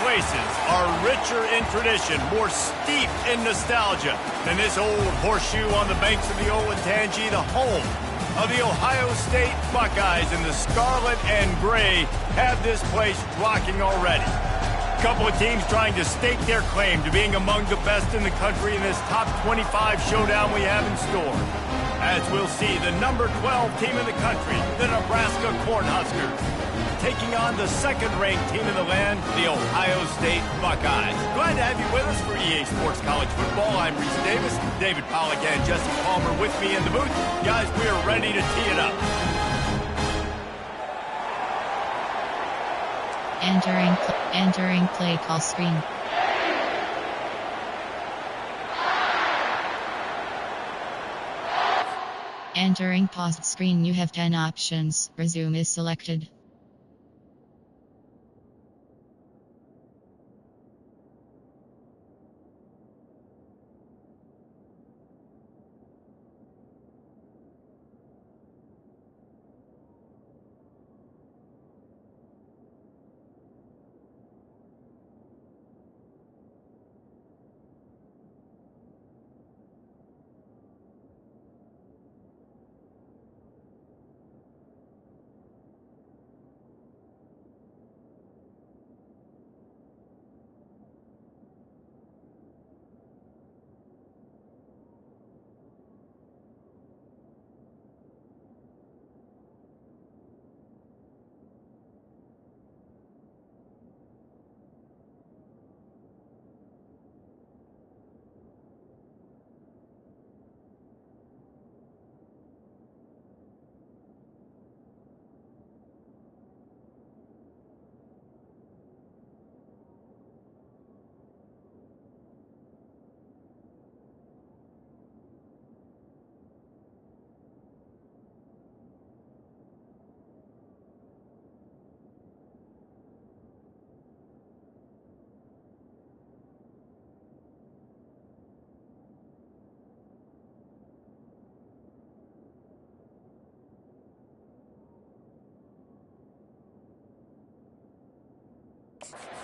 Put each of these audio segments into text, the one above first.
places are richer in tradition, more steeped in nostalgia than this old horseshoe on the banks of the Olentangy, the home of the Ohio State Buckeyes, and the scarlet and gray have this place rocking already. A couple of teams trying to stake their claim to being among the best in the country in this top 25 showdown we have in store. As we'll see, the number 12 team in the country, the Nebraska Cornhuskers, taking on the second-ranked team in the land, the Ohio State Buckeyes. Glad to have you with us for EA Sports College Football. I'm Reese Davis, David Pollack and Jesse Palmer with me in the booth. Guys, we are ready to tee it up. Entering play call screen. Entering paused screen, you have 10 options. Resume is selected.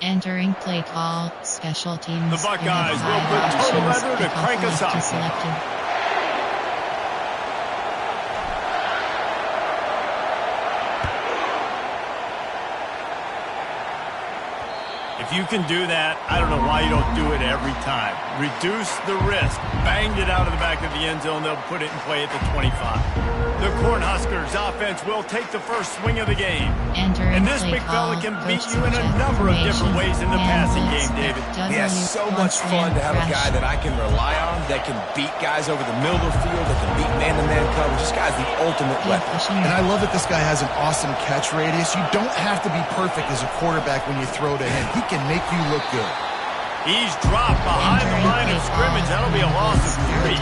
Entering play call, special teams. The Buckeyes will put total leather to crank us up. Selected. If you can do that, I don't know why you don't do it every time. Reduce the risk. Banged it out of the back of the end zone. They'll put it in play at the 25. The Cornhuskers offense will take the first swing of the game. And this big fella can beat you in a number of different ways in the passing game, David. Yeah, so much fun to have a guy that I can rely on, that can beat guys over the middle of the field, that can beat man-to-man coverage. This guy's the ultimate weapon. And I love that this guy has an awesome catch radius. You don't have to be perfect as a quarterback when you throw to him. He can make you look good. He's dropped behind the line of scrimmage. That'll be a loss of 3.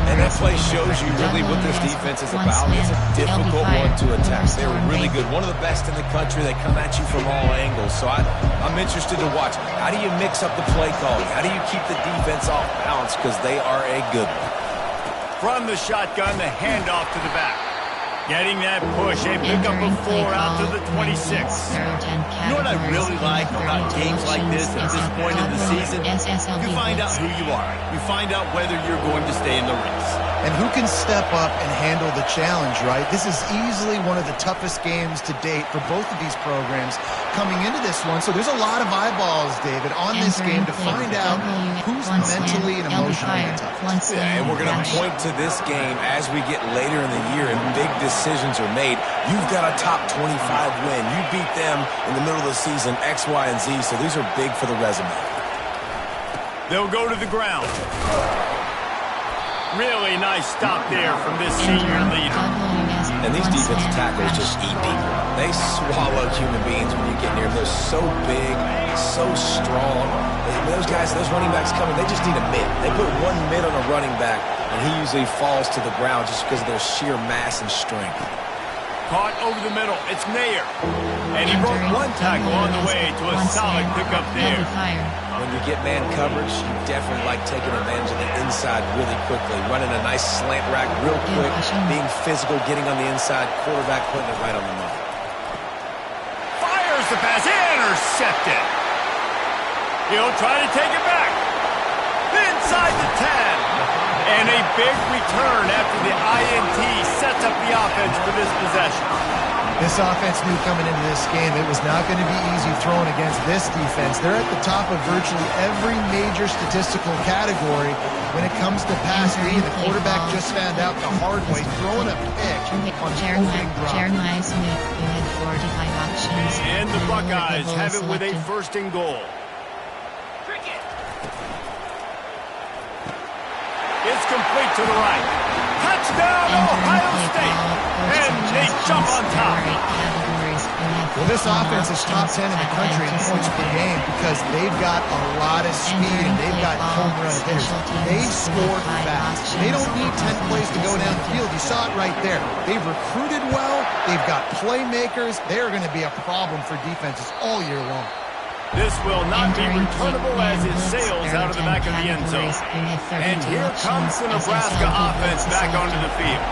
And that play shows you really what this defense is about. It's a difficult one to attack. They're really good. One of the best in the country. They come at you from all angles. So I'm interested to watch. How do you mix up the play calling? How do you keep the defense off balance? Because they are a good one. From the shotgun, the handoff to the back. Getting that push, a pickup of 4 out to the 26. You know what I really like about games like this at this point in the season? You find out who you are. You find out whether you're going to stay in the race. And who can step up and handle the challenge, right? This is easily one of the toughest games to date for both of these programs coming into this one. So there's a lot of eyeballs, David, on this game to find out who's mentally and emotionally tough. Yeah, and we're going to point to this game as we get later in the year and big decisions are made. You've got a top 25 win. You beat them in the middle of the season, X, Y, and Z. So these are big for the resume. They'll go to the ground. Really nice stop there from this senior leader. And these defensive tackles just eat people. They swallow human beings when you get near them. They're so big, so strong. Those guys, those running backs coming, they just need a mid. They put one mid on a running back, and he usually falls to the ground just because of their sheer mass and strength. Caught over the middle. It's Nair. And he broke one tackle on the way to a solid pickup there. When you get man coverage, you definitely like taking advantage of the inside really quickly. Running a nice slant rack real quick, being physical, getting on the inside, quarterback putting it right on the money. Fires the pass, intercepted. He'll try to take it back. Inside the 10. And a big return after the INT sets up the offense for this possession. This offense knew coming into this game it was not going to be easy throwing against this defense. They're at the top of virtually every major statistical category when it comes to pass lead. The quarterback just found out the hard way, throwing a pick on the opening drop. Jeremiah Smith, who had 45 options. And the Buckeyes have it with a 1st and goal. It's complete to the right. Touchdown, Ohio State. And they jump on top. Well, this offense is top 10 in the country in points per game because they've got a lot of speed and they've got home run hitters. They score fast. They don't need 10 plays to go down the field. You saw it right there. They've recruited well. They've got playmakers. They're going to be a problem for defenses all year long. This will not be returnable as it sails out of the back of the end zone. And here comes the Nebraska offense back onto the field.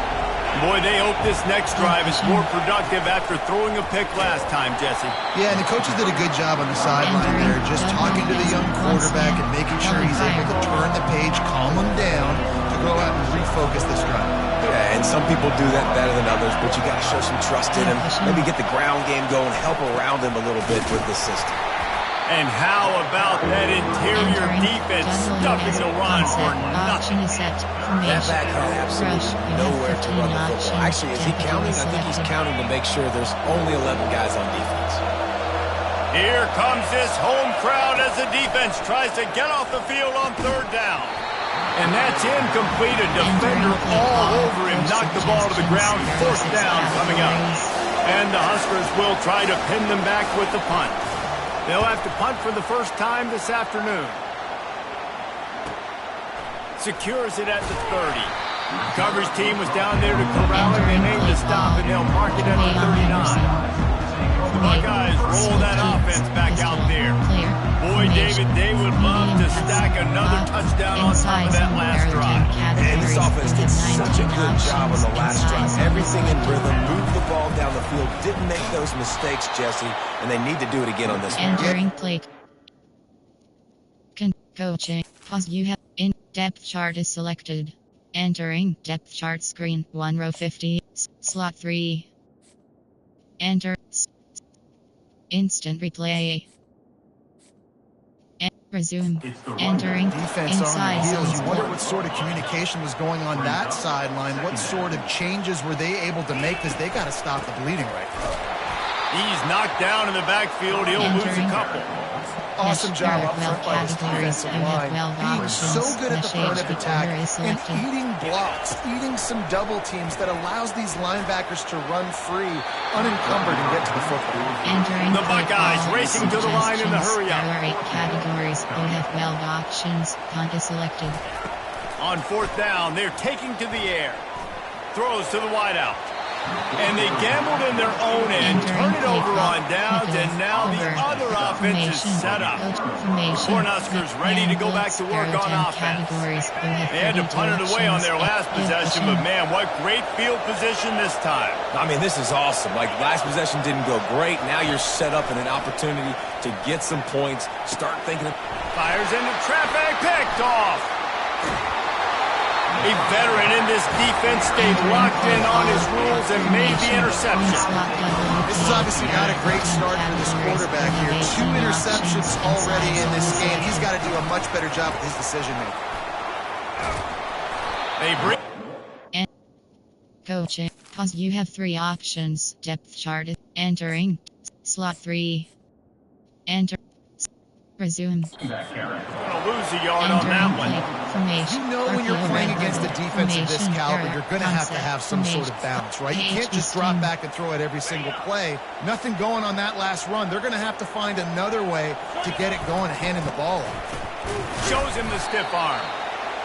Boy, they hope this next drive is more productive after throwing a pick last time, Jesse. Yeah, and the coaches did a good job on the sideline there, just talking to the young quarterback and making sure he's able to turn the page, calm him down, to go out and refocus this drive. Yeah, and some people do that better than others, but you got to show some trust in him. Maybe get the ground game going, help around him a little bit with the system. And how about that interior defense stuffing the run for nothing? That back had absolutely nowhere to run the football. Actually, is he counting? I think he's counting to make sure there's only 11 guys on defense. Here comes this home crowd as the defense tries to get off the field on 3rd down. And that's incomplete. A defender all over him. Knocked the ball to the ground. 4th down coming up. And the Huskers will try to pin them back with the punt. They'll have to punt for the first time this afternoon. Secures it at the 30. Coverage team was down there to corral him. They made the stop, and they'll mark it at the 39. The Buckeyes roll that offense back out there. Boy, David, they would love to stack another touchdown on top of that last drive. And this offense did such a good job on the last drive. Everything in rhythm, moved the ball down the field, didn't make those mistakes, Jesse, and they need to do it again on this one. Entering play. Coaching. Pause. You have in depth chart is selected. Entering depth chart screen. 1 row 50. Slot 3. Enter. Instant replay. Resume. Entering defense inside on the heels. zone. You wonder what sort of communication was going on that sideline. What sort of changes were they able to make? Because they got to stop the bleeding right now. He's knocked down in the backfield. He'll lose a couple. Awesome job up front by this defensive line. Being so good at the point of attack and eating blocks, eating some double teams that allows these linebackers to run free, unencumbered, and get to the football. Entering the Buckeyes racing to the line in the hurry up. There are 8 categories. You have 12 options. Punt is selected. On 4th down, they're taking to the air. Throws to the wideout. And they gambled in their own end, turn it over on downs, and now the other offense is set up. Cornhuskers ready to go back to work on offense. They had to punt it away on their last possession, but man, what great field position this time. I mean, this is awesome. Like, last possession didn't go great. Now you're set up in an opportunity to get some points, start thinking of... Fires into traffic, picked off. A veteran in this defense stayed locked in on his rules and made the interception. This is obviously not a great start for this quarterback here. 2 interceptions already in this game. He's got to do a much better job with his decision making. They bring... Coaching. Pause. You have 3 options. Depth chart. Entering. Slot 3. Enter. Resume. Gonna lose a yard on that one. You know when you're playing against a defense of this caliber, you're going to have some sort of balance, right? You can't just drop back and throw it every single play. Nothing going on that last run. They're going to have to find another way to get it going and handing the ball off. Shows him the stiff arm.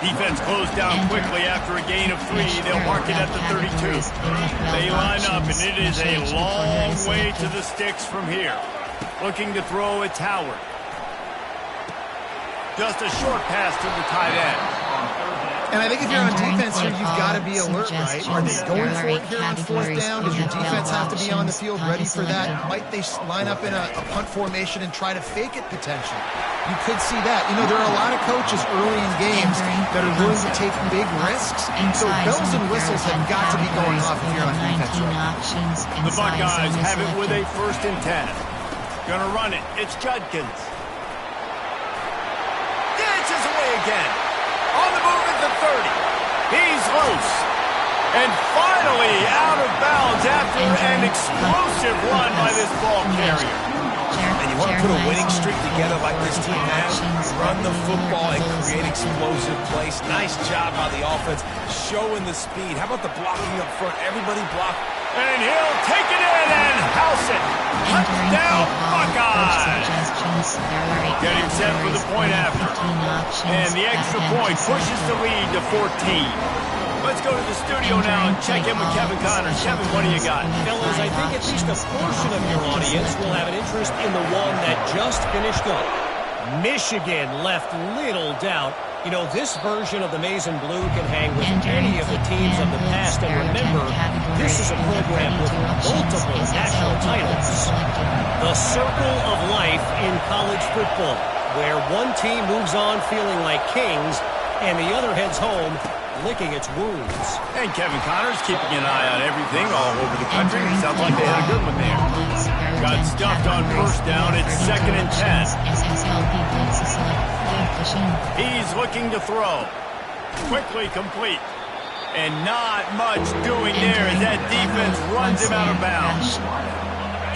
Defense closed down quickly after a gain of 3. They'll mark it at the 32. They line up, and it is a long way to the sticks from here. Looking to throw, it's Howard. Just a short pass to the tight end. And I think if you're on defense here, you've got to be alert, right? Are they going for it here on fourth down? Does your defense have to be on the field ready for that? Might they line up in a punt formation and try to fake it potentially? You could see that. You know, there are a lot of coaches early in games that are willing to take big risks. So bells and whistles have got to be going off if you're on defense. The Buckeyes have it with a 1st and 10. Gonna run it. It's Judkins. Dances away again. On the move at the 30. He's loose. And finally out of bounds after an explosive run by this ball carrier. And you want to put a winning streak together like this team has, run the football and create explosive plays. Nice job by the offense, showing the speed. How about the blocking up front? Everybody block. And he'll take it in and house it. Touchdown, Buckeyes. Getting set for the point after. And the extra point pushes the lead to 14. Let's go to the studio now and check in with Kevin Connors. Kevin, what do you got? Fellas, I think at least a portion of your audience will have an interest in the one that just finished up. Michigan left little doubt. You know, this version of the Maize and Blue can hang with any of the teams of the past. And remember, this is a program with multiple national titles. The circle of life in college football, where one team moves on feeling like kings and the other heads home licking its wounds. And Kevin Connors keeping an eye on everything all over the country. Sounds like they had a good one there. Got stuffed on 1st down. It's 2nd and 10. He's looking to throw. Quickly complete. And not much doing there as that defense runs him out of bounds.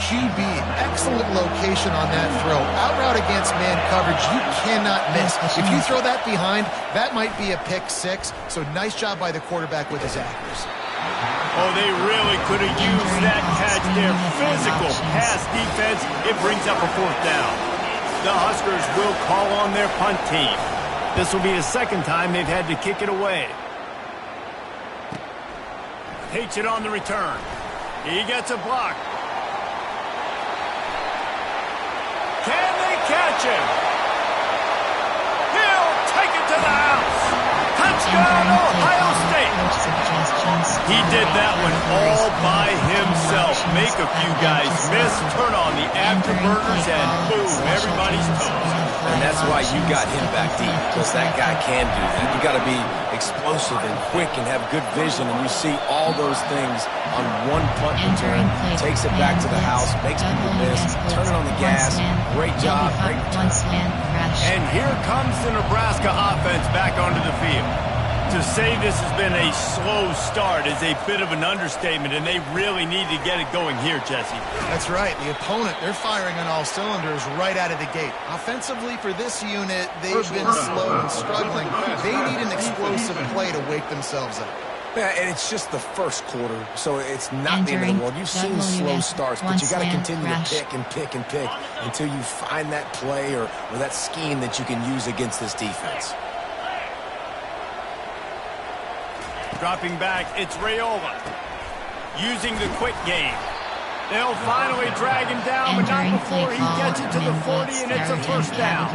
QB, excellent location on that throw. Out route against man coverage, you cannot miss. If you throw that behind, that might be a pick 6. So nice job by the quarterback with his accuracy. Oh, they really could have used that catch there. Physical pass defense. It brings up a 4th down. The Huskers will call on their punt team. This will be the 2nd time they've had to kick it away. Takes it on the return. He gets a block. Can they catch him? He'll take it to the house. Touchdown, Ohio State. He did that one all by himself. Make a few guys miss, turn on the afterburners, and boom, everybody's toast. And that's why you got him back deep, because that guy can do that. You got to be explosive and quick and have good vision, and you see all those things on one punt return. Takes it back to the house, makes people miss, turning on the gas. Great job, great return. And here comes the Nebraska offense back onto the field. To say this has been a slow start is a bit of an understatement, and they really need to get it going here, Jesse. That's right. The opponent, they're firing on all cylinders right out of the gate. Offensively, for this unit, they've been slow and struggling. They need an explosive play to wake themselves up. Yeah, and it's just the 1st quarter, so it's not the end of the world. You've seen slow starts, but you got to continue to pick and pick and pick until you find that play or that scheme that you can use against this defense. Dropping back, it's Raiola. Using the quick game. They'll finally drag him down, but not before he gets it to the 40, and it's a 1st down.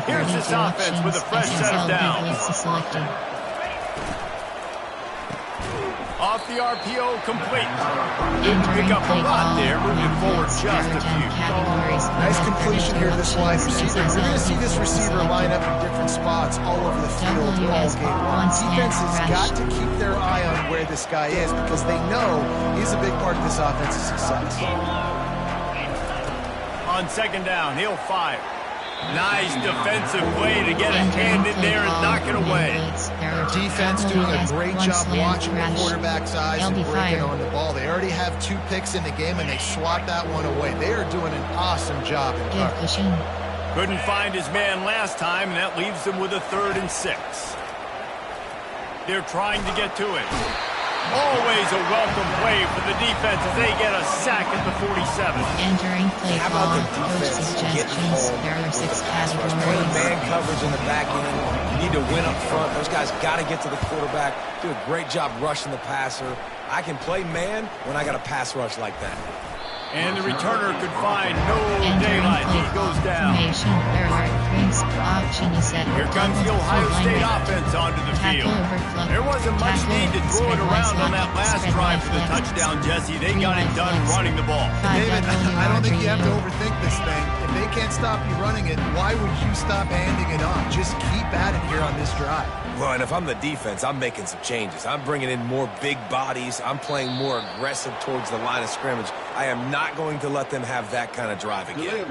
Here's this offense with a fresh set of downs. Off the RPO, complete. Didn't pick up a lot there, moving forward just a few. Nice completion here to this wide receiver. You're going to see this receiver line up in different spots all over the field all game long. Defense has got to keep their eye on where this guy is because they know he's a big part of this offense's success. On 2nd down, he'll fire. Nice defensive play to get a hand in there and knock it away. Defense doing a great job watching the quarterback's eyes and breaking on the ball. They already have 2 picks in the game, and they swat that one away. They are doing an awesome job in coverage. Couldn't find his man last time, and that leaves them with a 3rd and 6. They're trying to get to it. Always a welcome play for the defense as they get a sack at the 47. Entering play How about the defense getting home? There are 6 categories. Playing man coverage in the back end. You need to win up front. Those guys got to get to the quarterback. Do a great job rushing the passer. I can play man when I got a pass rush like that. And the returner could find no daylight. He goes down. There are 3 Option is set. Here comes the Ohio State offense onto the field. There wasn't much need to throw it around on that last drive for the touchdown, Jesse. They got it done running the ball. David, I don't think you have to overthink this thing. If they can't stop you running it, why would you stop handing it off? Just keep at it here on this drive. Well, and if I'm the defense, I'm making some changes. I'm bringing in more big bodies. I'm playing more aggressive towards the line of scrimmage. I am not going to let them have that kind of drive again.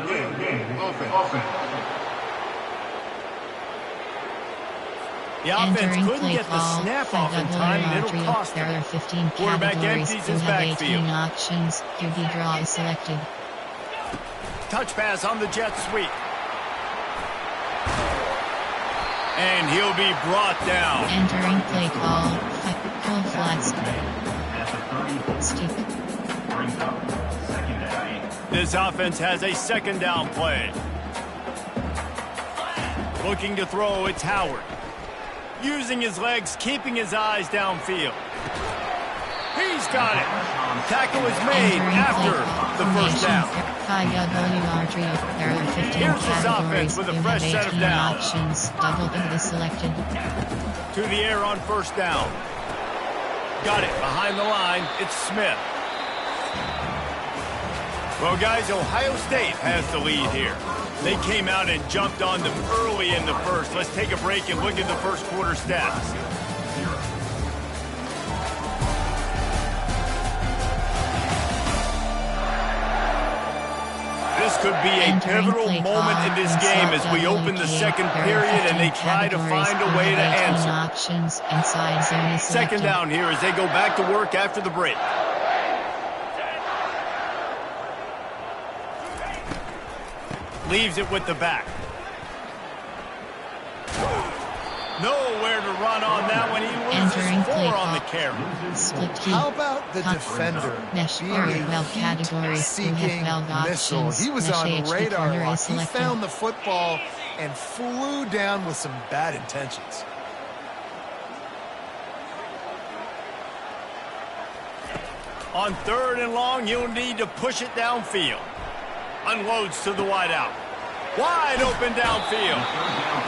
The offense couldn't get the snap off in time, and it'll cost them. There are 15 Quarterback categories. empties You his have 18 backfield. options. QB draw is selected. Touch pass on the jet sweep. And he'll be brought down. Entering play call. Pull flats. Stick. This offense has a second down play. Looking to throw, it's Howard. Using his legs, keeping his eyes downfield. He's got it. Tackle is made after the first down. 5WR trio. There are 15 Here's this categories. offense with a You fresh have set of 18 downs. options. Double is selected. To the air on first down. Got it behind the line. It's Smith. Well, guys, Ohio State has the lead here. They came out and jumped on them early in the first. Let's take a break and look at the first quarter stats. This could be a pivotal moment in this game as we open the second period and they try to find a way to answer. Options inside zone is Second selected. down here as they go back to work after the break. Leaves it with the back. Nowhere to run on that one. He Entering loses play 4 on the call. carry. Split key. How about the Cut. defender Mesh being very a well category. seeking You have 12 missile? options. He was Mesh on HD radar corner lock. is He selected. found the football and flew down with some bad intentions. On third and long, you'll need to push it downfield. Unloads to the wideout. Wide open downfield.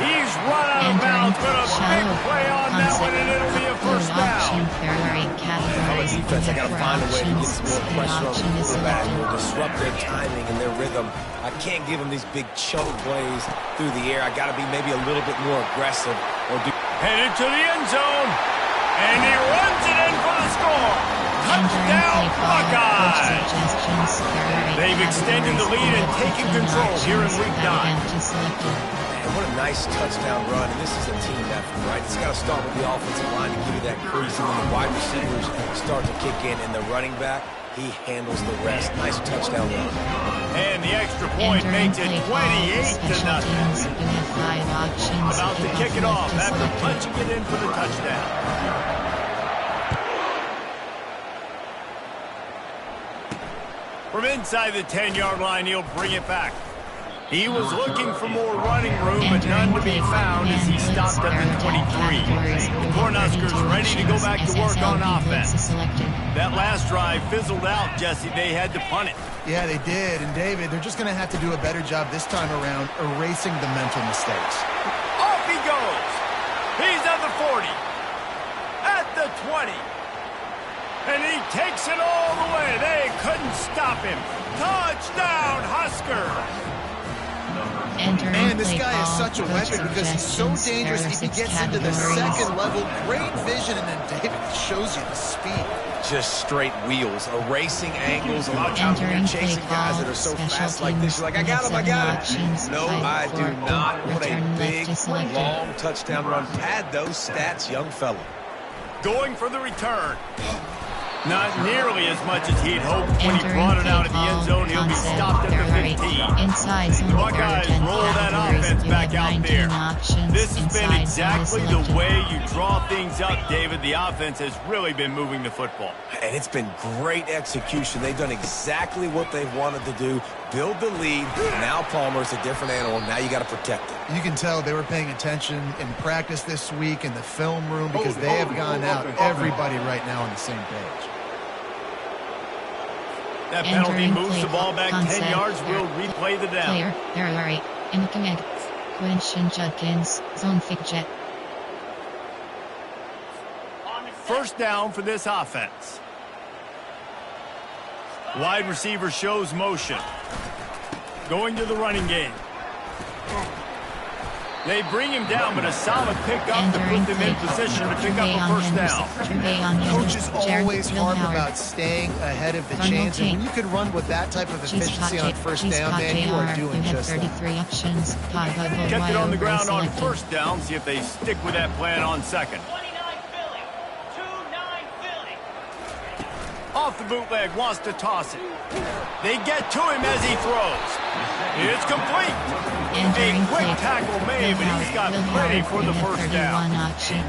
He's run out of bounds, but a big play on that one, and it'll be a first down. There are 8 categories. On the defense, I got to You have find a way to get 4 some more options. pressure on the Option is quarterback selected. or disrupt their timing and their rhythm. I can't give them these big choke plays through the air. I got to be maybe a little bit more aggressive or do. Headed to the end zone, and he runs it in for the score. Touchdown, Buckeyes! They've extended the lead and taken control here in Week 9. Man, what a nice touchdown run, and this is a team effort, right? It's got to start with the offensive line to give you that crease, and then the wide receivers start to kick in, and the running back, he handles the rest. Nice touchdown run. And the extra point makes it 28-0. You have 5 options. About to kick it off after punching it in for the touchdown. From inside the 10-yard line, he'll bring it back. He was looking for more running room, but none to be found as he stopped up at 23. The Cornhuskers ready to go back to work on offense. That last drive fizzled out, Jesse. They had to punt it. Yeah, they did. And, David, they're just going to have to do a better job this time around erasing the mental mistakes. Off he goes. He's at the 40. At the 20. And he takes it all the way. They couldn't stop him. Touchdown, Husker. Man, this guy is such a weapon because he's so dangerous. If he gets into the second level, great vision, and then David shows you the speed. Just straight wheels, erasing angles. A lot of times when you're chasing guys that are so fast like this, you're like, I got him, I got him. No, I do not want a big, long touchdown run. Pad those stats, young fella. Going for the return. Not nearly as much as he'd hoped when he brought it out of the end zone. He'll be stopped at the 15. The Buckeyes roll that offense back out there. This has been exactly the way you draw things up, David. The offense has really been moving the football. And it's been great execution. They've done exactly what they've wanted to do. Build the lead. Now Palmer's a different animal. Now you got to protect it. You can tell they were paying attention in practice this week in the film room because they have gone out, everybody right now on the same page. That penalty moves the ball back 10 yards. We'll replay the down. Player, there are 8. In the connect. Quinton Judkins, zone fake jet. First down for this offense. Wide receiver shows motion. Going to the running game. They bring him down, but a solid pickup to put them in position to pick up a first down. Coaches always harp about staying ahead of the chains, and when you can run with that type of efficiency on first down, man, you are doing just that. Kept it on the ground on first down. See if they stick with that plan on second. Off the bootleg, wants to toss it. They get to him as he throws. It's complete. A quick tackle made, but he's got plenty for the first down.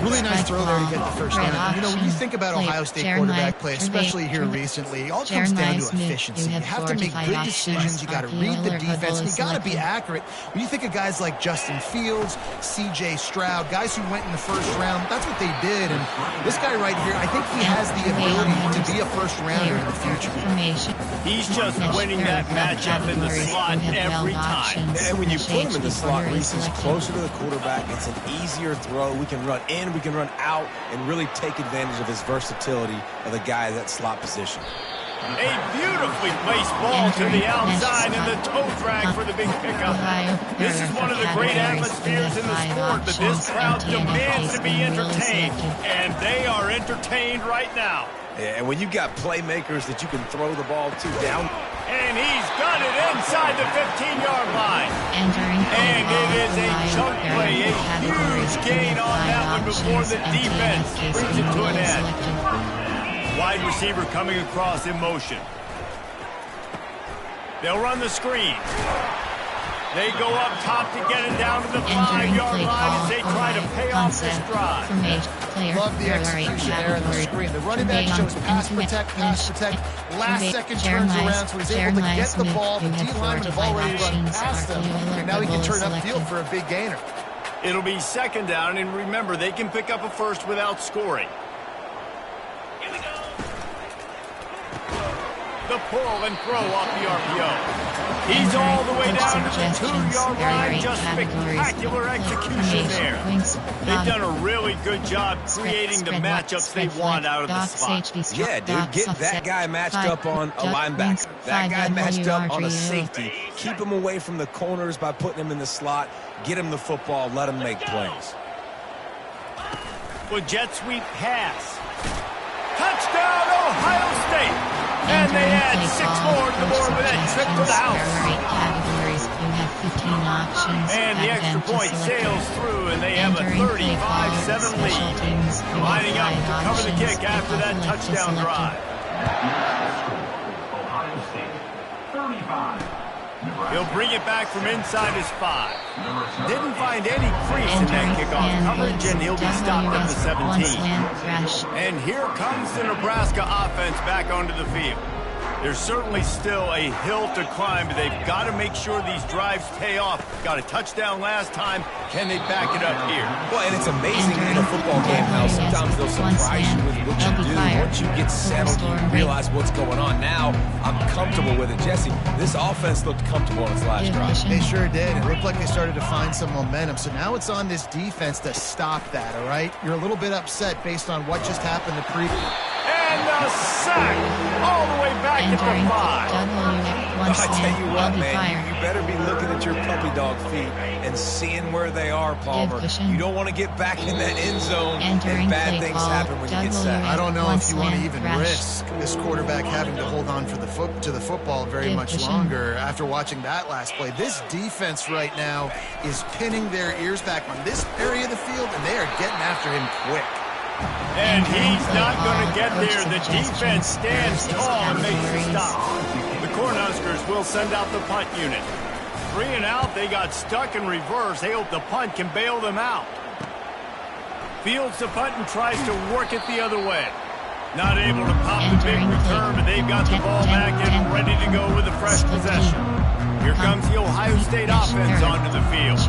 Really nice throw there to get the first down. You know, when you think about Ohio State quarterback play, especially here recently, it all comes down to efficiency. You have to make good decisions. You got to read the defense. You got to be accurate. When you think of guys like Justin Fields, C.J. Stroud, guys who went in the first round, that's what they did. And this guy right here, I think he has the ability to be a first rounder in the future. He's just winning that matchup in the slot every time. And when you put him in the slot, Reese is closer to the quarterback. It's an easier throw. We can run in, we can run out, and really take advantage of his versatility of the guy at that slot position. A beautifully placed ball to the outside and the toe drag for the big pickup. This is one of the great atmospheres in the sport, but this crowd demands to be entertained, and they are entertained right now. Yeah, and when you got playmakers that you can throw the ball to down. And he's got it inside the 15-yard line. And it is a chunk play, a huge gain on that one before the defense brings it to an end. Wide receiver coming across in motion. They'll run the screen. They go up top to get it down to the 5-yard line as they try to pay off this drive. Love the execution there in the screen. The running back shows pass protect. Last second turns around, so he's able to get the ball. The D-linemen have already run past him, and now he can turn upfield for a big gainer. It'll be second down, and remember, they can pick up a first without scoring. Here we go. The pull and throw off the RPO. He's all the way down to the 2-yard line. Just spectacular execution there. They've done a really good job creating the matchups they want out of the slot. Yeah, dude, get that guy matched up on a linebacker. That guy matched up on a safety. Keep him away from the corners by putting him in the slot. Get him the football. Let him make plays. Well, jet sweep pass. Touchdown, Ohio State. And they add 6 more to the board with that trip to the house. And the extra point sails through, and they have a 35-7 lead. Lining up to cover the kick after that touchdown drive. Ohio State, 35. He'll bring it back from inside his 5. Didn't find any crease in that kickoff coverage, and he'll be stopped at the 17. And here comes the Nebraska offense back onto the field. There's certainly still a hill to climb, but they've got to make sure these drives pay off. Got a touchdown last time. Can they back it up here? Well, and it's amazing in a football game how sometimes they'll surprise you with what you do. Once you get settled, you realize what's going on. Now, I'm comfortable with it. Jesse, this offense looked comfortable on its last drive. They sure did. It looked like they started to find some momentum. So now it's on this defense to stop that, all right? You're a little bit upset based on what just happened the previous. And a sack all the way back at the 5. I tell you what, man, you better be looking at your puppy dog feet and seeing where they are, Palmer. You don't want to get back in that end zone and bad things happen when you get sacked. I don't know if you want to even risk this quarterback having to hold on for to the football very much longer after watching that last play. This defense right now is pinning their ears back on this area of the field, and they are getting after him quick. And he's not going to get there. The defense stands tall and makes the stop. The Cornhuskers will send out the punt unit. 3 and out, they got stuck in reverse. They hope the punt can bail them out. Fields the punt and tries to work it the other way. Not able to pop the big return, but they've got the ball back and ready to go with a fresh possession. Here comes the Ohio State offense onto the field.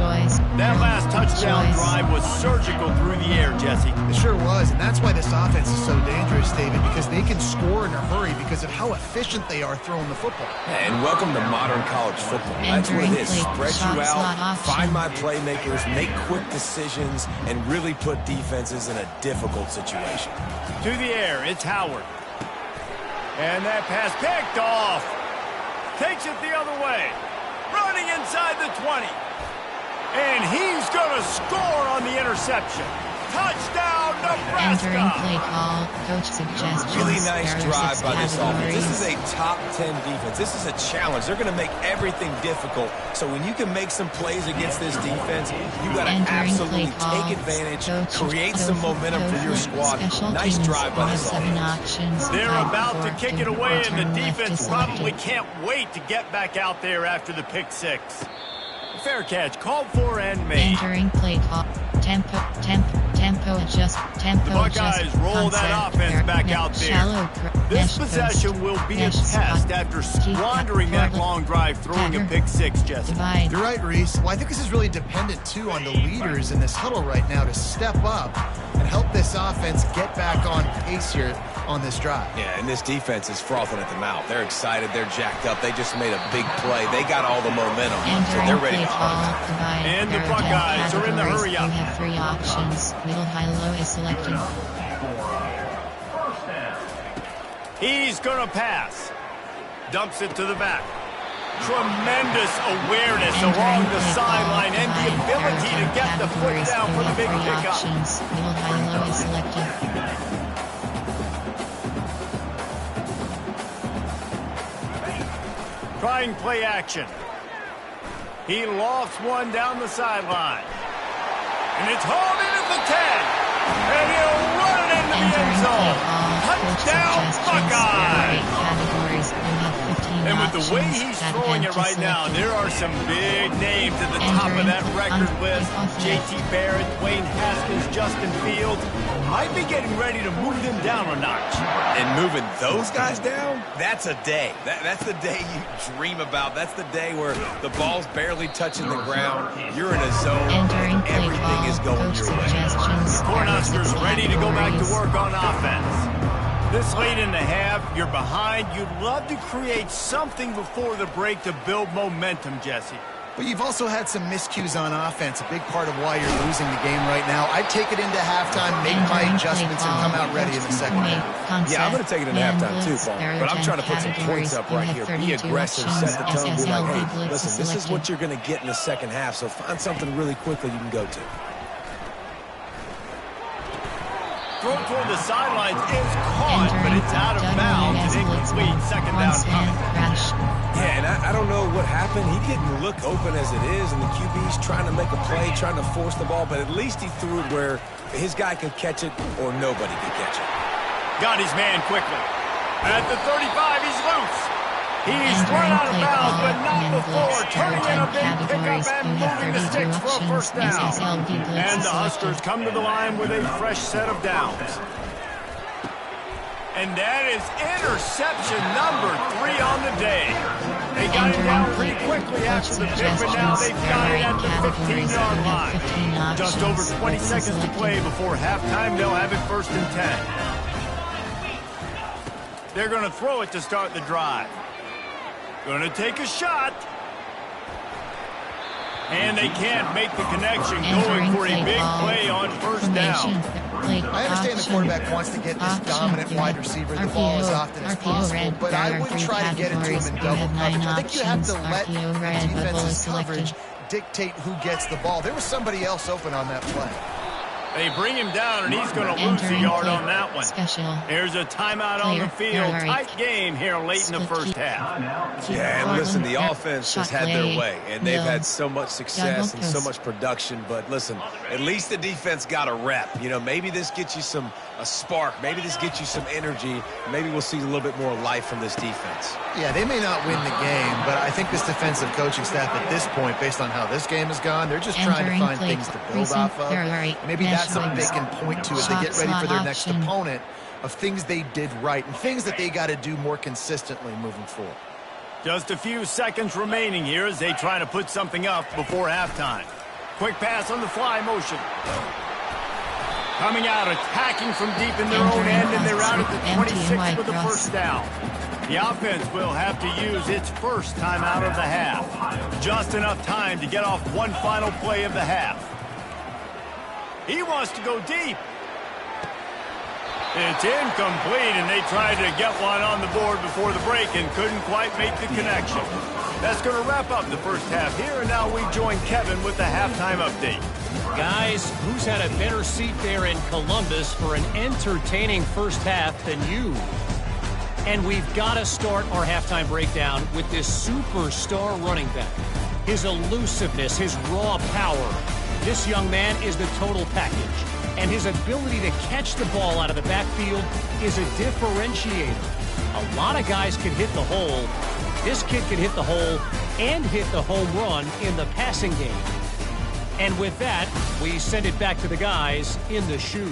That last touchdown drive was surgical through the air, Jesse. It sure was, and that's why this offense is so dangerous, David, because they can score in a hurry because of how efficient they are throwing the football. Yeah, and welcome to modern college football. That's what it is. Spread you out, find my playmakers, make quick decisions, and really put defenses in a difficult situation. To the air, it's Howard. And that pass picked off. Takes it the other way. Running inside the 20. And he's going to score on the interception. Touchdown, Nebraska! Entering play call, coach suggestions. Really nice drive by this offense. This is categories. a top 10 defense. This is a challenge. They're going to make everything difficult. So when you can make some plays against this defense, you got to absolutely take advantage, create some momentum for your squad. Nice drive by this offense. They're about to kick it away, and the defense probably can't wait to get back out there after the pick six. Fair catch, called for and made. Entering play call. Tempo adjust. The Buckeyes roll that offense back out there. This possession will be a test after squandering that long drive, throwing a pick six, Jesse. You're right, Reese. Well, I think this is really dependent, too, on the leaders in this huddle right now to step up and help this offense get back on pace here on this drive. Yeah, and this defense is frothing at the mouth. They're excited. They're jacked up. They just made a big play. They got all the momentum, so they're ready to And the Buckeyes are in the hurry up. We have three options. Middle, high, low is selected. He's going to pass. Dumps it to the back. Tremendous awareness along the sideline and the ability to get the foot down for the big pickup. Middle, high, low is selected. Trying play action. He lofts one down the sideline. And it's hauled in at the 10. And he'll run it into the end zone. Touchdown, Buckeyes! And with the way he's throwing it right now, there are some big names at the top of that record list. J.T. Barrett, Dwayne Haskins, Justin Fields. Might be getting ready to move them down a notch. And moving those guys down, that's a day. That's the day you dream about. That's the day where the ball's barely touching the ground. You're in a zone, and everything is going your way. Cornhuskers ready to go back to work on offense. This late in the half, you're behind. You'd love to create something before the break to build momentum, Jesse. But you've also had some miscues on offense, a big part of why you're losing the game right now. I'd take it into halftime, make my adjustments, and come out ready in the second half. Yeah, I'm going to take it into halftime too, Paul. But I'm trying to put some points up right here. Be aggressive, set the tone, be like, hey, listen, this is what you're going to get in the second half, so find something really quickly you can go to. Throw toward the sidelines is caught, but it's out of bounds and incomplete. Second down coming. Yeah, and I don't know what happened. He didn't look open as it is, and the QB's trying to make a play, trying to force the ball, but at least he threw it where his guy could catch it or nobody could catch it. Got his man quickly. At the 35, he's loose. He's run out of bounds, but not before turning in a big pickup and moving the sticks for a first down. And the Huskers come to the line with a fresh set of downs. And that is interception number 3 on the day. They got it down pretty quickly after the pick, but now they've got it at the 15-yard line. Just over 20 seconds to play before halftime. They'll have it 1st and 10. They're going to throw it to start the drive. Going to take a shot. And they can't make the connection, going for a big play on first down. I understand the quarterback wants to get this dominant wide receiver the ball as often as possible, but I would try to get it to him in double coverage. I think you have to let the defense's coverage dictate who gets the ball. There was somebody else open on that play. They bring him down, and he's going to lose a yard on that one. There's a timeout on the field. Tight game here late in the first half. Yeah, and listen, the offense has had their way, and they've had so much success and so much production. But listen, at least the defense got a rep. You know, maybe this gets you a spark. Maybe this gets you some energy. Maybe we'll see a little bit more life from this defense. Yeah, they may not win the game, but I think this defensive coaching staff at this point, based on how this game has gone, they're just trying to find things to build off of. Maybe that's something they can point to as they get ready for their next opponent, of things they did right and things that they got to do more consistently moving forward. Just a few seconds remaining here as they try to put something up before halftime. Quick pass on the fly motion. Coming out, attacking from deep in their own end, and they're out at the 26 with the first down. The offense will have to use its first time out of the half. Just enough time to get off one final play of the half. He wants to go deep. It's incomplete, and they tried to get one on the board before the break and couldn't quite make the connection. That's going to wrap up the first half here, and now we join Kevin with the halftime update. Guys, who's had a better seat there in Columbus for an entertaining first half than you? And we've got to start our halftime breakdown with this superstar running back. His elusiveness, his raw power. This young man is the total package. And his ability to catch the ball out of the backfield is a differentiator. A lot of guys can hit the hole. This kid can hit the hole and hit the home run in the passing game. And with that, we send it back to the guys in the shoe.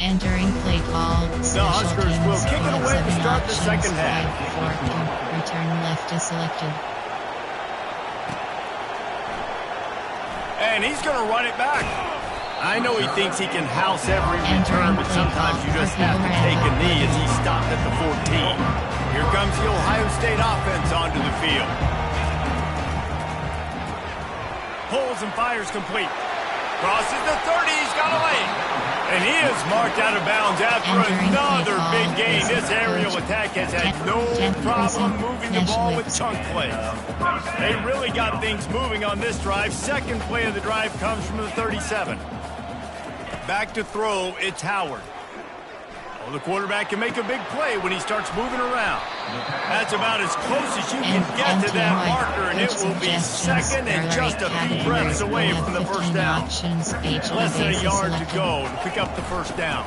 Entering play call. The Huskers will kick it away to start the second half. Return left is selected. And he's going to run it back. I know he thinks he can house every return, but sometimes you just have to take a knee as he stopped at the 14. Here comes the Ohio State offense onto the field. Pulls and fires complete. Crosses the 30, he's got a lane. And he is marked out of bounds after another big gain. This aerial attack has had no problem moving the ball with chunk plays. They really got things moving on this drive. Second play of the drive comes from the 37. Back to throw, it's Howard. Well, the quarterback can make a big play when he starts moving around. That's about as close as you can get to that marker, and it will be second and just a few breaths away from the first down. Less than a yard to go to pick up the first down.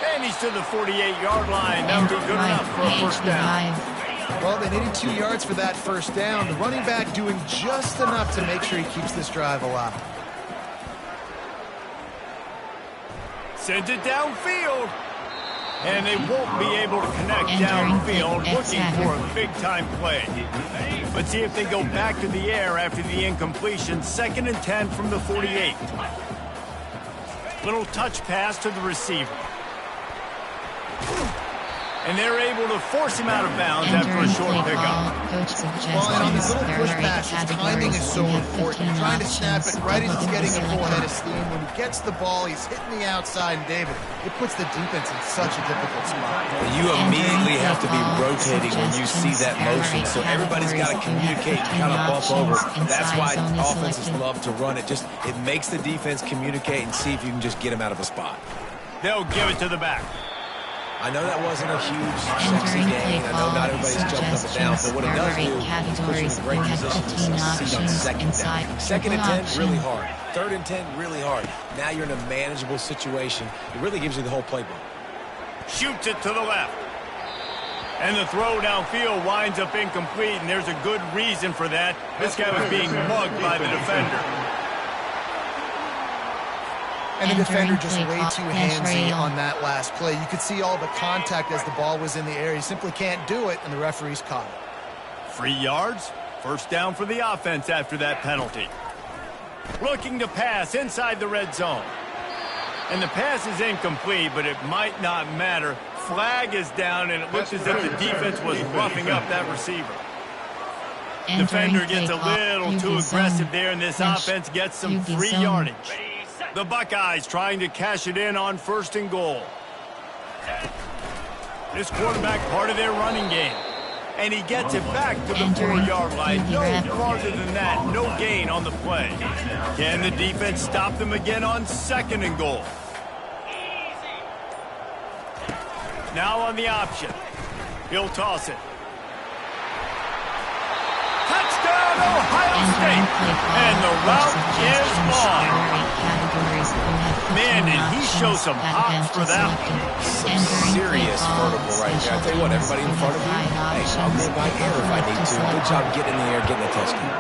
And he's to the 48-yard line. That would be good enough for a first down. Well, they needed 2 yards for that first down. The running back doing just enough to make sure he keeps this drive alive. Sends it downfield. And they won't be able to connect downfield, looking for a big-time play. Let's see if they go back to the air after the incompletion. 2nd and 10 from the 48. Little touch pass to the receiver. And they're able to force him out of bounds after a short pickup. Well, and on these little push passes, timing is so important. You're trying to snap it right as he's getting a full head of steam. When he gets the ball, he's hitting the outside, and David, it puts the defense in such a difficult spot. You immediately have to be rotating when you see that motion, so everybody's got to communicate and kind of bump over. That's why offenses love to run it. It makes the defense communicate and see if you can just get him out of a spot. They'll give it to the back. I know that wasn't a huge, sexy game. I know not everybody's jumping up and down, but what it does do is put you in great position to succeed on second down. 2nd and 10, really hard. 3rd and 10, really hard. Now you're in a manageable situation. It really gives you the whole playbook. Shoots it to the left. And the throw downfield winds up incomplete, and there's a good reason for that. This guy was being mugged by the defender. And the defender just way too handsy on that last play. You could see all the contact as the ball was in the air. He simply can't do it, and the referee's caught it. 3 yards. First down for the offense after that penalty. Looking to pass inside the red zone. And the pass is incomplete, but it might not matter. Flag is down, and it looks as if the defense was roughing up that receiver. Defender gets a little too aggressive there, and this offense gets some free yardage. The Buckeyes trying to cash it in on 1st and goal. This quarterback part of their running game. And he gets it back to the 4-yard line. No farther than that. No gain on the play. Can the defense stop them again on 2nd and goal? Now on the option. He'll toss it. Touchdown, Ohio State! And the route is long. in, and he shows some hops for that one. Some serious vertical right there. I tell you what, everybody in front of you, hey, I'll go by air if I need to. Good job getting in the air, getting a touchdown.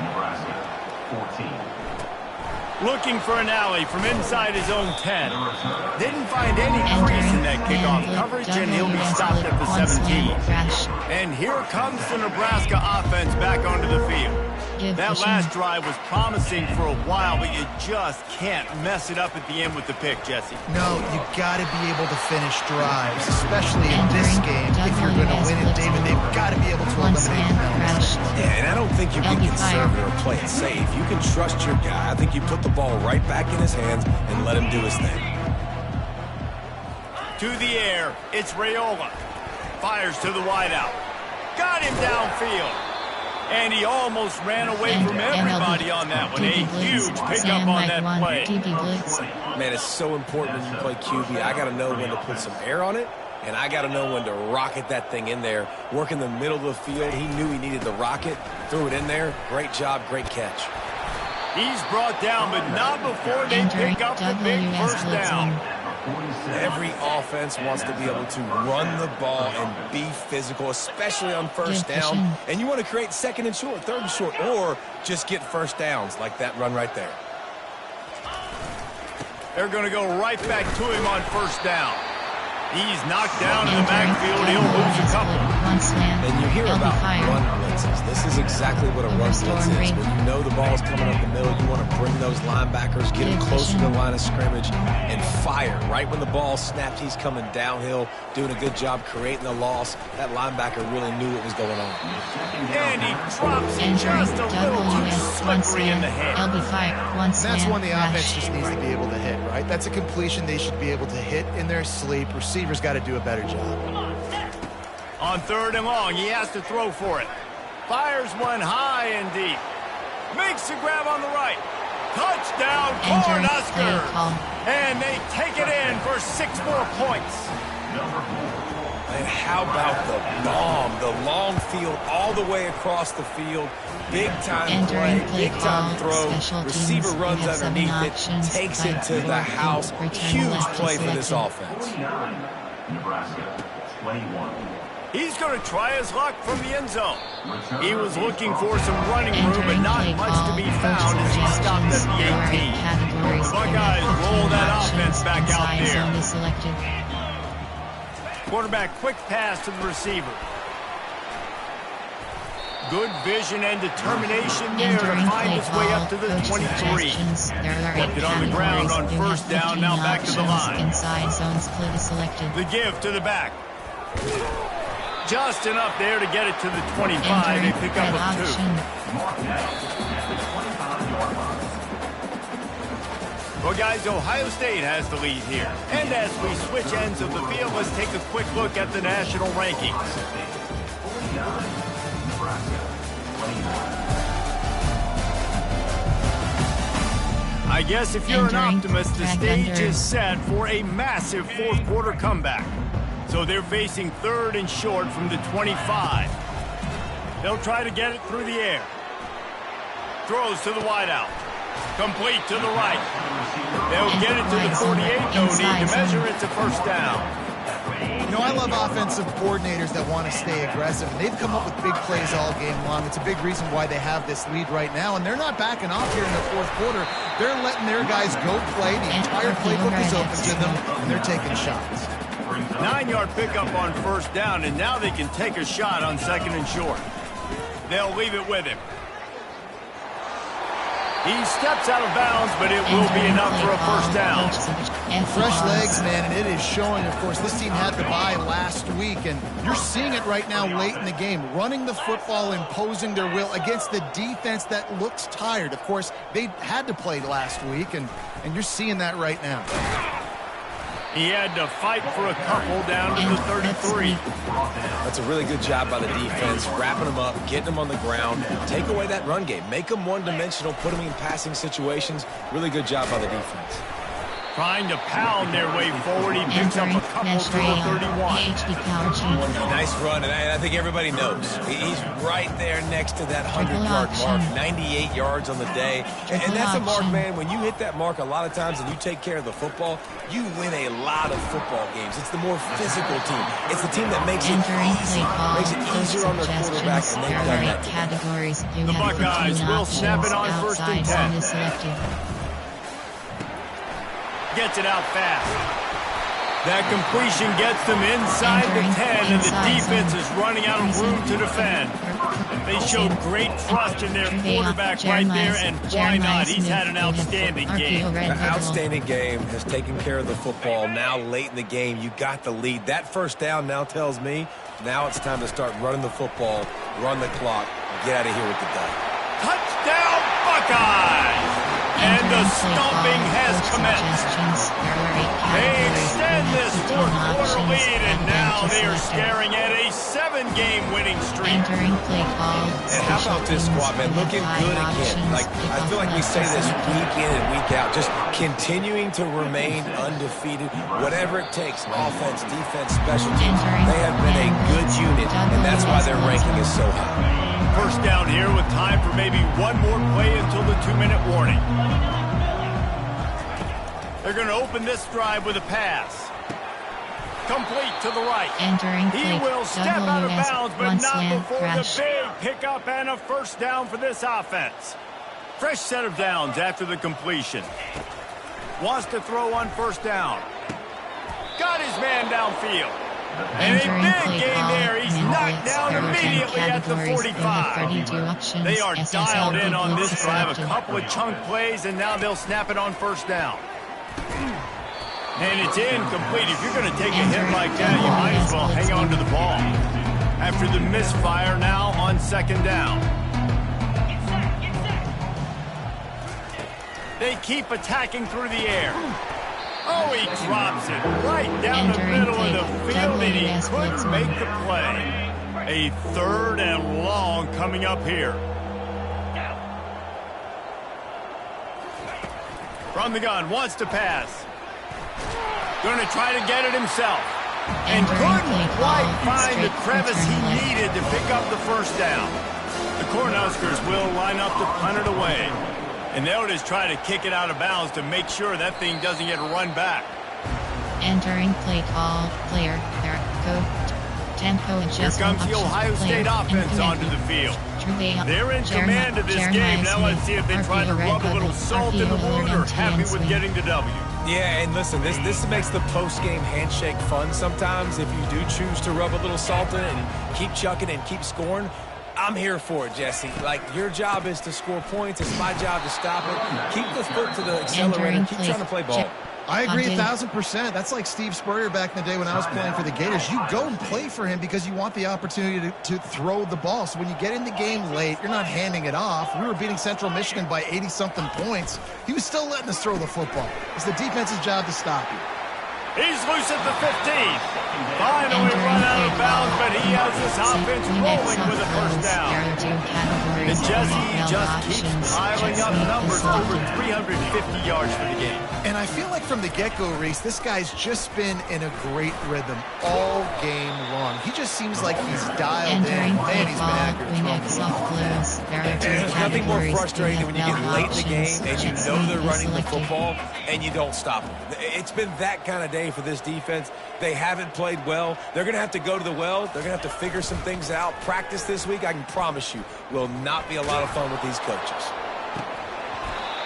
Nebraska, 14. Looking for an alley from inside his own 10. Didn't find any crease in that kickoff coverage, and he'll be stopped at the 17. And here comes the Nebraska offense back onto the field. That last drive was promising for a while, but you just can't mess it up at the end with the pick, Jesse. No, you got to be able to finish drives, especially in this game. If you're going to win it, David, they've got to be able to eliminate penalties. Yeah, and I don't think you can conservative or play it safe. You can trust your guy. I think you put the ball right back in his hands and let him do his thing. To the air, it's Raiola. Fires to the wideout. Got him downfield. And he almost ran away from everybody on that one. A huge pickup on that play. Man, it's so important when you play QB. I got to know when to put some air on it, and I got to know when to rocket that thing in there. Work in the middle of the field. He knew he needed the rocket. Threw it in there. Great job, great catch. He's brought down, but not before they pick up the big first down. Every offense wants to be able to run the ball and be physical, especially on first down. And you want to create second and short, third and short, or just get first downs like that run right there. They're going to go right back to him on first down. He's knocked down in the backfield. He'll lose a couple. And you hear about run blitzes. This is exactly what a run blitz is. When you know the ball's coming up the middle, you want to bring those linebackers, get them closer to the line of scrimmage, and fire. Right when the ball snapped, he's coming downhill, doing a good job creating the loss. That linebacker really knew what was going on. And he drops it just a little too slippery in the head. That's one the offense just needs to be able to hit, right? That's a completion they should be able to hit in their sleep. Receivers got to do a better job. On third and long, he has to throw for it. Fires one high and deep. Makes the grab on the right. Touchdown, Cornhuskers! And they take it in for 6 more points. And how about the bomb? The long field all the way across the field. Big time play, big time throw. Receiver runs underneath it, takes it to the house. Huge play for this offense. Nebraska, 21. He's going to try his luck from the end zone. He was looking for some running room, but not much to be found as he stopped at the 18. The Buckeyes roll that offense back out there. Quarterback quick pass to the receiver. Good vision and determination there to find his way up to the 23. Kept it on the ground on first down, now back to the line. The give to the back. Just enough there to get it to the 25. They pick up a 2. Well, guys, Ohio State has the lead here. And as we switch ends of the field, let's take a quick look at the national rankings. I guess if you're an optimist, the stage is set for a massive fourth quarter comeback. So they're facing third and short from the 25. They'll try to get it through the air. Throws to the wideout. Complete to the right. They'll get it to the 48. No need to measure. It's a first down. You know, I love offensive coordinators that want to stay aggressive. They've come up with big plays all game long. It's a big reason why they have this lead right now, and they're not backing off here in the fourth quarter. They're letting their guys go play. The entire playbook is open to them, and they're taking shots. 9-yard pickup on first down, and now they can take a shot on second and short. They'll leave it with him. He steps out of bounds, but it will be enough for a first down. Fresh legs, man, and it is showing. Of course, this team had the bye last week, and you're seeing it right now late in the game. Running the football, imposing their will against the defense that looks tired. Of course, they had to play last week, and you're seeing that right now. He had to fight for a couple down to the 33. That's a really good job by the defense, wrapping them up, getting them on the ground, take away that run game, make them one-dimensional, put them in passing situations. Really good job by the defense. Trying to pound their way forward. He picks up a couple to the 31. Nice run, and I think everybody knows. He's right there next to that 100-yard mark, 98 yards on the day. And that's a mark, man. When you hit that mark a lot of times and you take care of the football, you win a lot of football games. It's the more physical team. It's the team that makes it easy, makes it easier on their quarterback, and they've done that today. The Buckeyes will snap it on 1st and 10. Gets it out fast. That completion gets them inside the 10, and the defense is running out of room to defend. They showed great trust in their quarterback right there, and why not? He's had an outstanding game. An outstanding game, has taken care of the football. Now late in the game, you got the lead. That first down now tells me now it's time to start running the football, run the clock, get out of here with the dub. Touchdown, Buckeyes! And the stomping has commenced. They extend this fourth quarter lead, and now they are staring at a 7-game winning streak. Entering play call. And how about this squad, man? Looking good again. Like, I feel like we say this week in and week out, just continuing to remain undefeated, whatever it takes, offense, defense, special teams. They have been a good unit, and that's why their ranking is so high. First down here with time for maybe one more play until the 2-minute warning. They're going to open this drive with a pass. Complete to the right. He will step out of bounds, but not before the big pickup and a first down for this offense. Fresh set of downs after the completion. Wants to throw on first down. Got his man downfield. And a big gain there. He's knocked down immediately at the 45. They are dialed in on this drive. A couple of chunk plays, and now they'll snap it on first down. And it's incomplete. If you're going to take a hit like that, you might as well hang on to the ball. After the misfire now on second down. They keep attacking through the air. Oh, he drops it right down the middle of the field, and he couldn't make the play. A 3rd and long coming up here. From the gun, wants to pass. Going to try to get it himself. And couldn't quite find the crevice he needed to pick up the first down. The Cornhuskers will line up to punt it away. And they'll just try to kick it out of bounds to make sure that thing doesn't get run back. Entering play call, player, go, tempo adjustment. Here comes the Ohio State offense onto the field. They're in command of this game. Now let's see if they try to rub a little salt in the wound or happy with getting the W. Yeah, and listen, this makes the post-game handshake fun sometimes if you do choose to rub a little salt in it and keep chucking and keep scoring. I'm here for it, Jesse. Like, your job is to score points. It's my job to stop it. Keep the foot to the accelerator. Keep trying to play ball. I agree 1,000%. That's like Steve Spurrier back in the day when I was playing for the Gators. You go and play for him because you want the opportunity to throw the ball. So when you get in the game late, you're not handing it off. We were beating Central Michigan by 80-something points. He was still letting us throw the football. It's the defense's job to stop you. He's loose at the 15. Finally run out of bounds, but he has this offense rolling with a first down. And Jesse just keeps piling up numbers, over 350 yards for the game. And I feel like from the get-go, Reese, this guy's just been in a great rhythm all game long. He just seems like he's dialed in. Man, he's been accurate. There's nothing more frustrating than when you get late in the game and you know they're running the football and you don't stop them. It's been that kind of day for this defense. They haven't played well. They're going to have to go to the well. They're going to have to figure some things out. Practice this week, I can promise you, will not be a lot of fun with these coaches.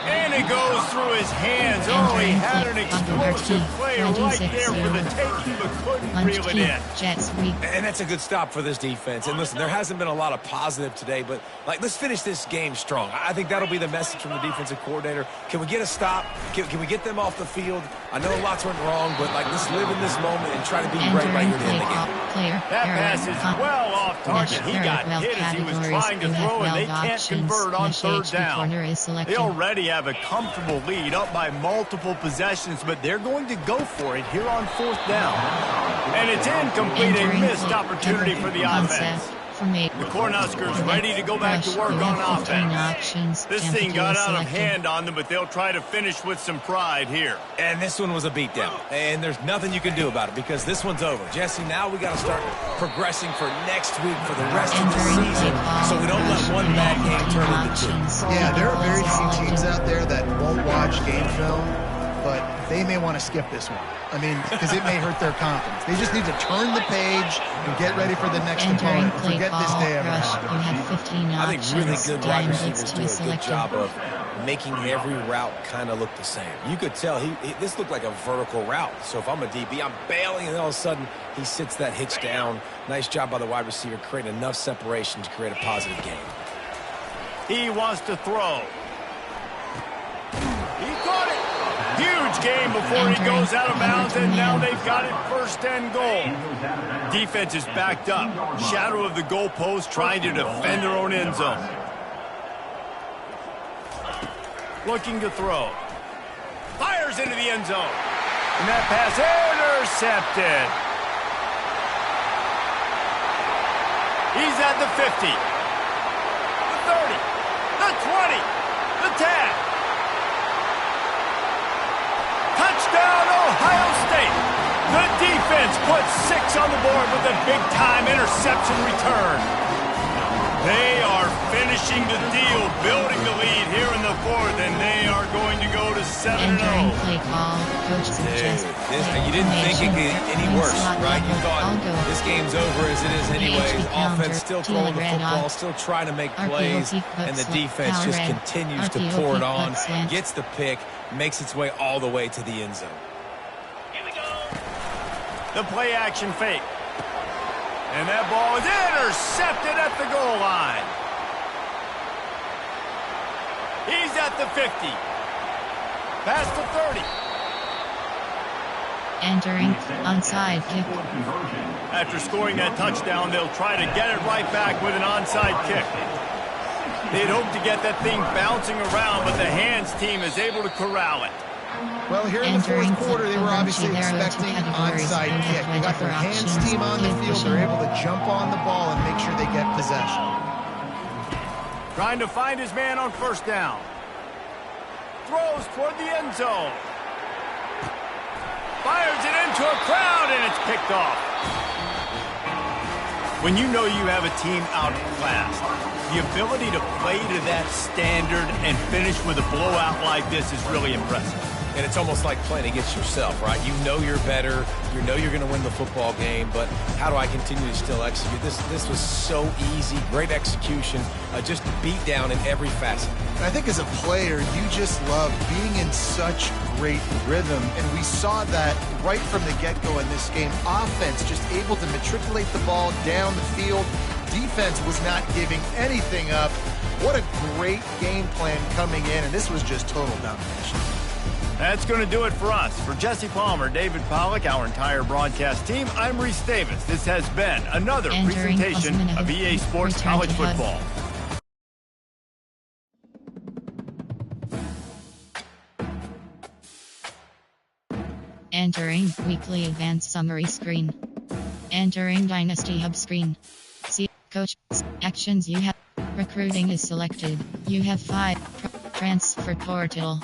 And it goes through his hands. Oh, he had an explosive play right there for the taking, but couldn't reel it in. And that's a good stop for this defense. And listen, there hasn't been a lot of positive today, but let's finish this game strong. I think that'll be the message from the defensive coordinator. Can we get a stop? Can we get them off the field? I know lots went wrong, but let's live in this moment and try to be great right here at the end of the game. That pass is well off target. He got hit as he was trying to throw, and they can't convert on third down. They already have a comfortable lead up by multiple possessions, but they're going to go for it here on fourth down. And it's incomplete, a missed opportunity for the offense. Formate. The Cornhuskers ready to go back to work on offense. Options. This thing got out of hand on them, but they'll try to finish with some pride here. And this one was a beatdown. And there's nothing you can do about it because this one's over. Jesse, now we got to start progressing for next week for the rest of the season so we don't let one bad game turn into two. Yeah, there are very few teams out there that won't watch game film, but they may want to skip this one. I mean, because it may hurt their confidence. They just need to turn the page and get ready for the next opponent. Forget this day ever happened. You have 15 I think really good wide receivers do a good selected. job of making every route kind of look the same. You could tell this looked like a vertical route. So if I'm a DB, I'm bailing, and all of a sudden he sits that hitch down. Nice job by the wide receiver creating enough separation to create a positive gain. He wants to throw. He caught it. Huge game before he goes out of bounds, and now they've got it first and goal. Defense is backed up. Shadow of the goalpost trying to defend their own end zone. Looking to throw. Fires into the end zone. And that pass intercepted. He's at the 50. The 30. The 20. The 10. Touchdown, Ohio State. The defense puts 6 on the board with a big-time interception return. They are finishing the deal, building the lead here in the fourth, and they are going to go to 7-0. Play call. Coach suggests You didn't think it could get any worse, right? You thought this game's over as it is anyways. Offense still throwing the football, still trying to make plays, and the defense just continues to pour it on, gets the pick, makes its way all the way to the end zone. Here we go. The play action fake. And that ball is intercepted at the goal line. He's at the 50. Past the 30. Entering onside kick. After scoring that touchdown, they'll try to get it right back with an onside kick. They'd hope to get that thing bouncing around, but the hands team is able to corral it. Well, here in the fourth quarter, they were obviously expecting onside kick. They got their hands team on the field. They're able to jump on the ball and make sure they get possession. Trying to find his man on first down. Throws toward the end zone. Fires it into a crowd, and it's picked off. When you know you have a team outclassed, the ability to play to that standard and finish with a blowout like this is really impressive. And it's almost like playing against yourself, right? You know you're better. You know you're going to win the football game, but how do I continue to still execute? This was so easy. Great execution. Just beat down in every facet. I think as a player, you just love being in such great rhythm, and we saw that right from the get-go in this game. Offense just able to matriculate the ball down the field. Defense was not giving anything up. What a great game plan coming in, and this was just total domination. That's going to do it for us. For Jesse Palmer, David Pollack, our entire broadcast team, I'm Reese Davis. This has been another presentation of EA Sports College Football. Entering weekly advanced summary screen. Entering Dynasty Hub screen. See coach actions you have. Recruiting is selected. You have 5 transfer portal.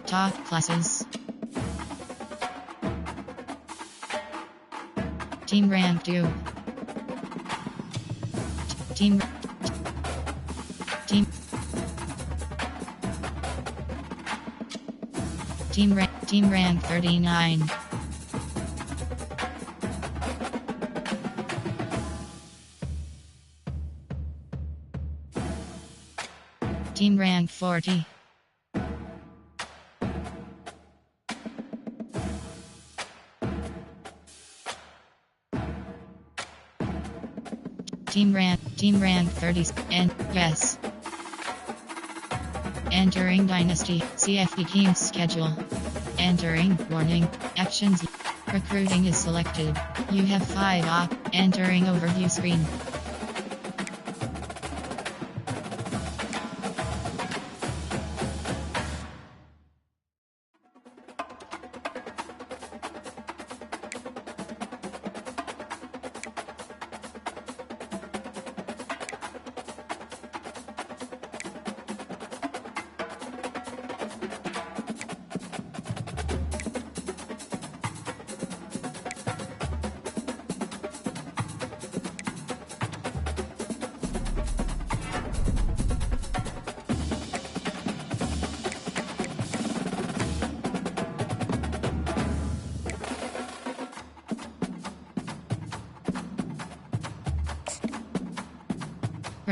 Top classes. Team rank 2. Team rank 39. Team rank 40. Team rank 30 and yes. Entering Dynasty CFB team schedule. Entering warning actions. Recruiting is selected. You have 5 op. Entering overview screen.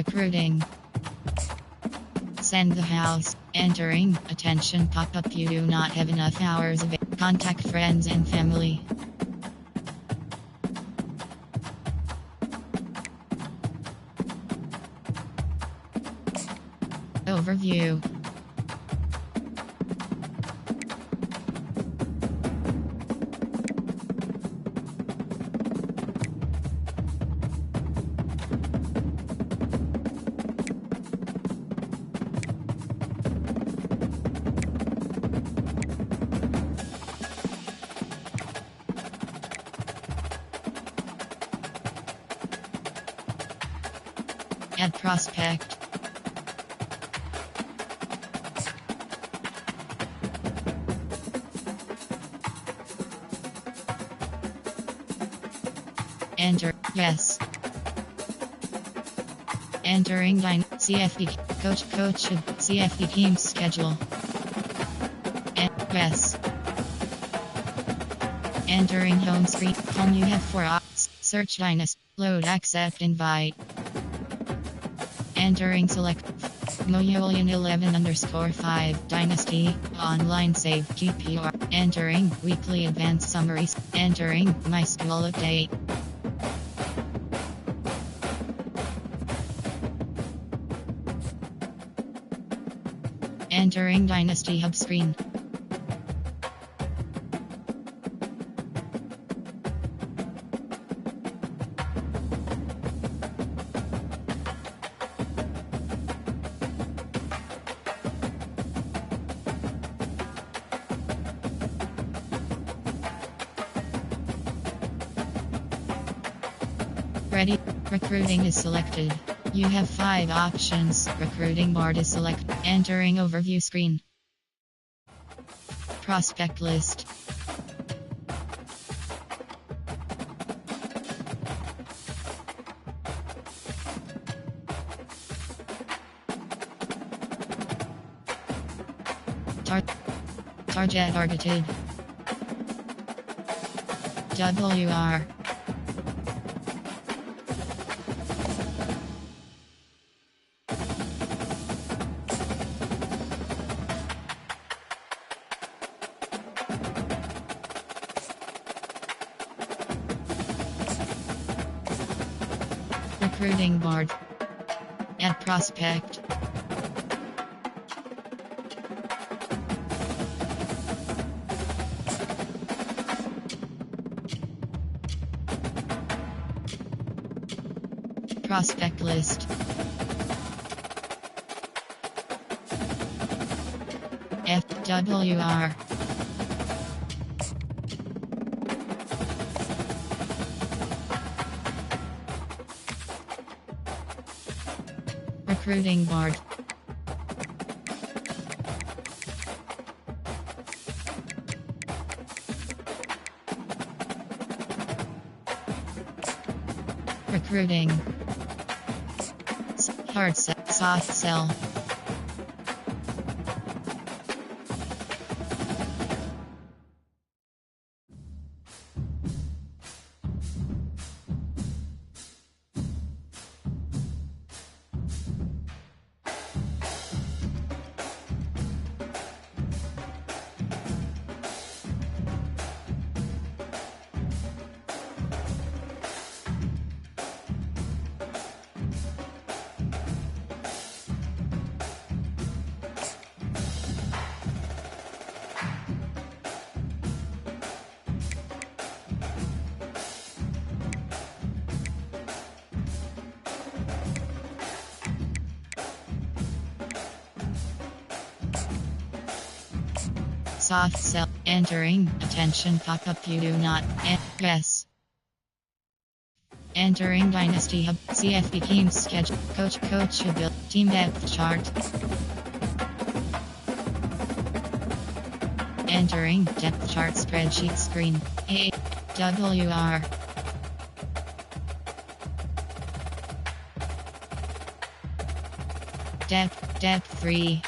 Recruiting. Send the house. Entering. Attention pop-up. You do not have enough hours of it. Contact friends and family. Overview. Add prospect. Enter. Yes. Entering CFB. Coach. CFB team schedule. Yes. Entering home screen. Home you have 4 options. Search Dynasty. Load accept invite. Entering select. Moyolian 11_5 Dynasty. Online save GPR. Entering weekly advanced summaries. Entering my school update. Entering Dynasty Hub screen. Ready. Recruiting is selected. You have 5 options. Recruiting bar to select. Entering overview screen. Prospect list. Targeted. WR. Recruiting board. Add prospect. Prospect list. FWR. Recruiting board. Recruiting. Hard sell. Soft sell. Soft sell. Entering. Attention pop-up. You do not. Yes. Entering Dynasty Hub. CFB team schedule. Coach build. Team depth chart. Entering depth chart spreadsheet screen. AWR. Depth 3.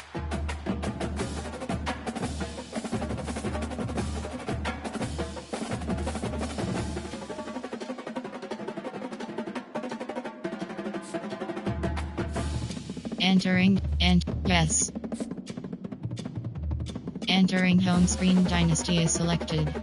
Entering, and, yes. Entering home screen dynasty is selected.